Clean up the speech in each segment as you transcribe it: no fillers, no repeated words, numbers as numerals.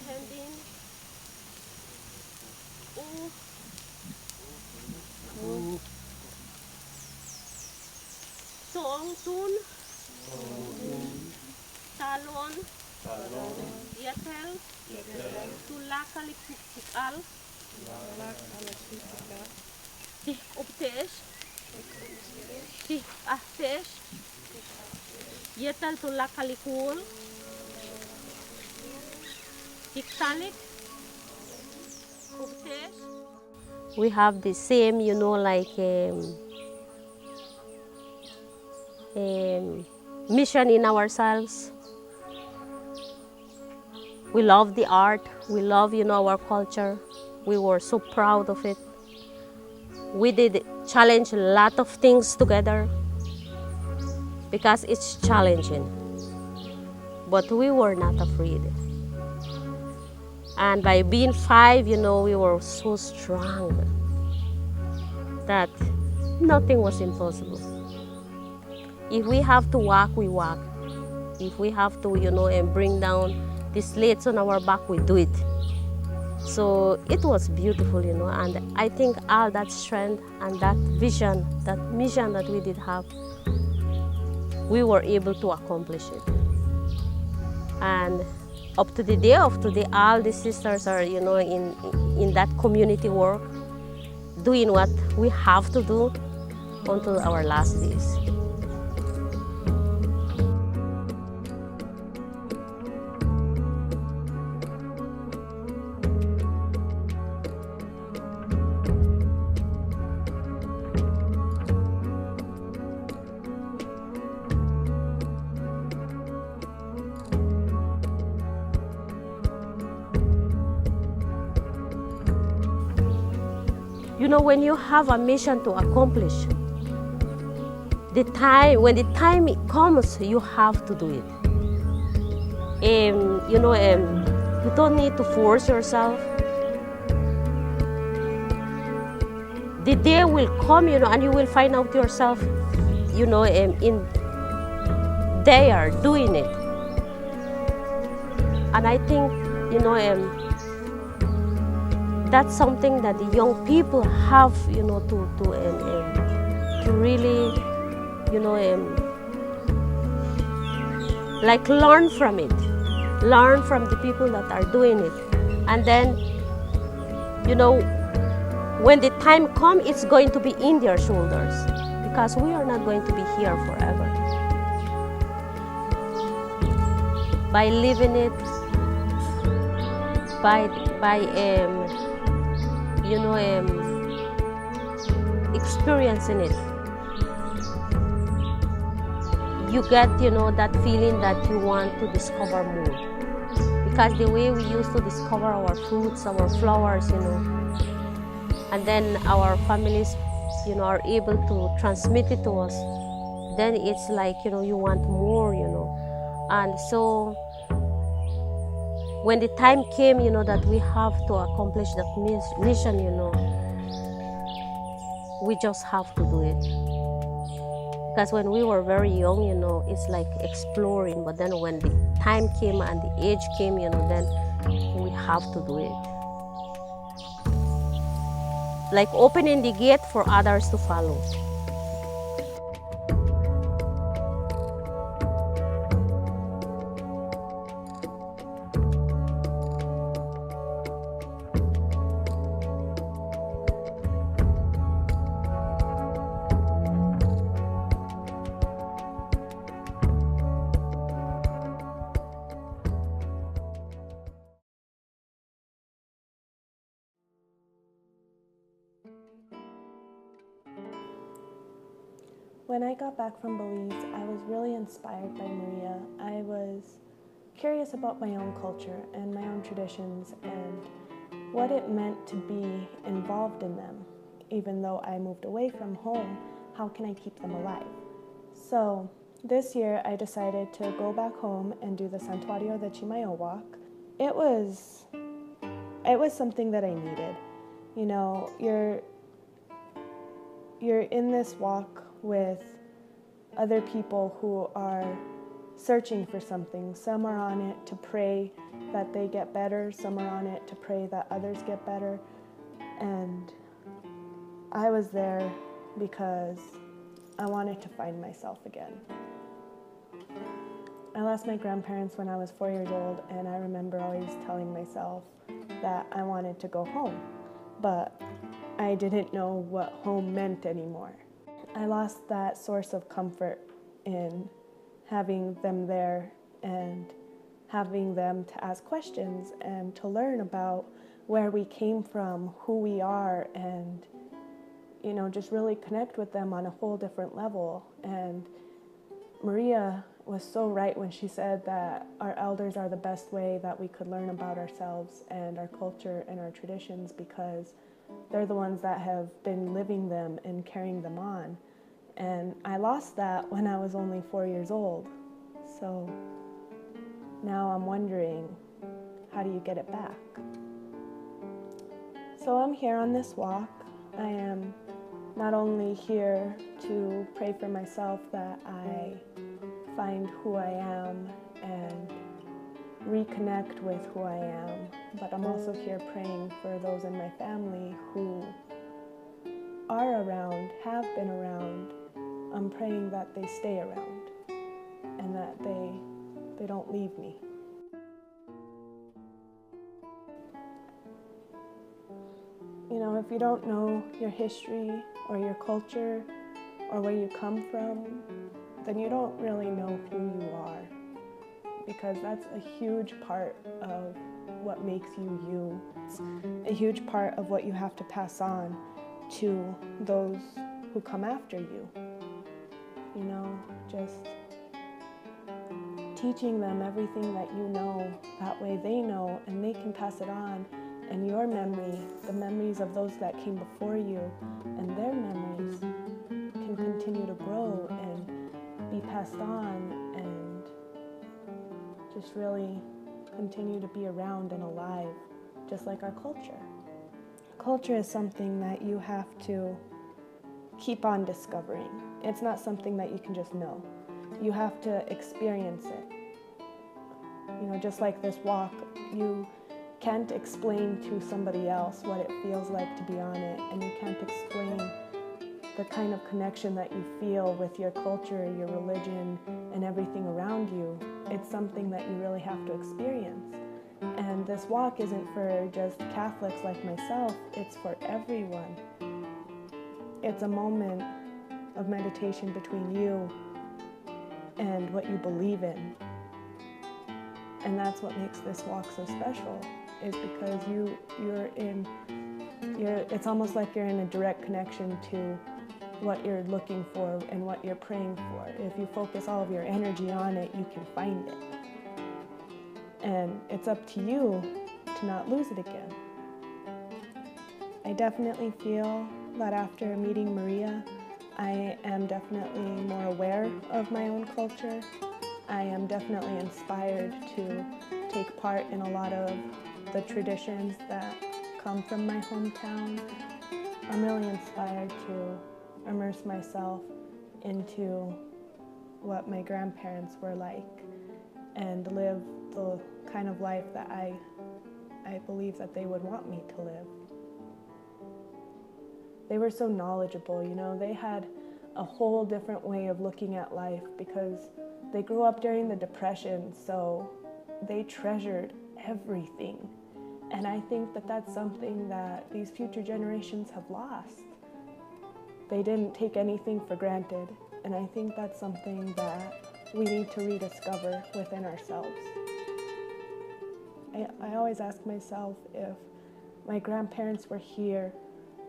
hendin. Soong tun. Talon. Yatel. Tulakalikukal. Tih optesh. Tih ahtesh. Yatel tulakalikul. Tiktalik. Optesh. We have the same, like mission in ourselves. We love the art. We love, our culture. We were so proud of it. We did challenge a lot of things together because it's challenging. But we were not afraid. And by being 5, we were so strong that nothing was impossible. If we have to walk, we walk. If we have to, and bring down the slates on our back, we do it. So it was beautiful, and I think all that strength and that vision, that mission that we did have, we were able to accomplish it. And up to the day of today, all the sisters are, in that community work, doing what we have to do until our last days. When you have a mission to accomplish, when the time comes, you have to do it. You don't need to force yourself. The day will come, and you will find out yourself, in there doing it. And I think, that's something that the young people have, to really, learn from it. Learn from the people that are doing it. And then, when the time comes, it's going to be in their shoulders because we are not going to be here forever. By living it, by experiencing it, you get, that feeling that you want to discover more. Because the way we used to discover our fruits, our flowers, and then our families, are able to transmit it to us, then it's like, you want more, And so when the time came, that we have to accomplish that mission, we just have to do it. Because when we were very young, it's like exploring. But then when the time came and the age came, then we have to do it. Like opening the gate for others to follow. When I got back from Belize, I was really inspired by Maria. I was curious about my own culture and my own traditions and what it meant to be involved in them. Even though I moved away from home, how can I keep them alive? So this year I decided to go back home and do the Santuario de Chimayo walk. It was something that I needed. You're in this walk with other people who are searching for something. Some are on it to pray that they get better. Some are on it to pray that others get better. And I was there because I wanted to find myself again. I lost my grandparents when I was 4 years old, and I remember always telling myself that I wanted to go home, but I didn't know what home meant anymore. I lost that source of comfort in having them there and having them to ask questions and to learn about where we came from, who we are, and just really connect with them on a whole different level. And Maria was so right when she said that our elders are the best way that we could learn about ourselves and our culture and our traditions, because they're the ones that have been living them and carrying them on. And I lost that when I was only 4 years old. So now I'm wondering, how do you get it back? So I'm here on this walk. I am not only here to pray for myself that I find who I am and reconnect with who I am, but I'm also here praying for those in my family who are around, have been around. I'm praying that they stay around and that they don't leave me. If you don't know your history or your culture or where you come from, then you don't really know who you are, because that's a huge part of what makes you you. It's a huge part of what you have to pass on to those who come after you. Just teaching them everything that you know, that way they know and they can pass it on. And your memory, the memories of those that came before you, and their memories can continue to grow and be passed on and just really continue to be around and alive, just like our culture. Culture is something that you have to keep on discovering. It's not something that you can just know. You have to experience it. Just like this walk, you can't explain to somebody else what it feels like to be on it, and you can't explain the kind of connection that you feel with your culture, your religion, and everything around you. It's something that you really have to experience. And this walk isn't for just Catholics like myself, it's for everyone. It's a moment of meditation between you and what you believe in. And that's what makes this walk so special, is because it's almost like you're in a direct connection to what you're looking for and what you're praying for. If you focus all of your energy on it, you can find it. And it's up to you to not lose it again. I definitely feel that after meeting Maria, I am definitely more aware of my own culture. I am definitely inspired to take part in a lot of the traditions that come from my hometown. I'm really inspired to immerse myself into what my grandparents were like and live the kind of life that I believe that they would want me to live. They were so knowledgeable, they had a whole different way of looking at life because they grew up during the Depression, so they treasured everything. And I think that that's something that these future generations have lost. They didn't take anything for granted, and I think that's something that we need to rediscover within ourselves. I always ask myself, if my grandparents were here,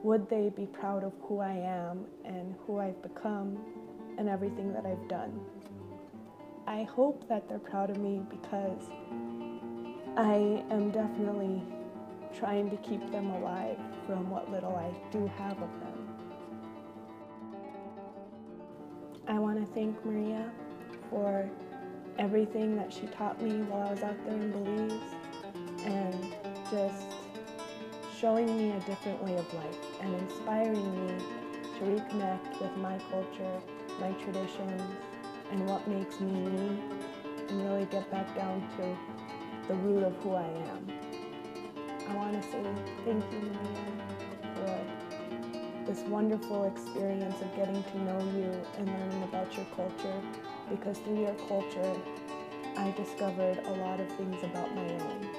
would they be proud of who I am and who I've become and everything that I've done? I hope that they're proud of me, because I am definitely trying to keep them alive from what little I do have of them. I want to thank Maria for everything that she taught me while I was out there in Belize, and just showing me a different way of life and inspiring me to reconnect with my culture, my traditions, and what makes me me, and really get back down to the root of who I am. I want to say thank you, Maria, for this wonderful experience of getting to know you and learning about your culture, because through your culture, I discovered a lot of things about my own.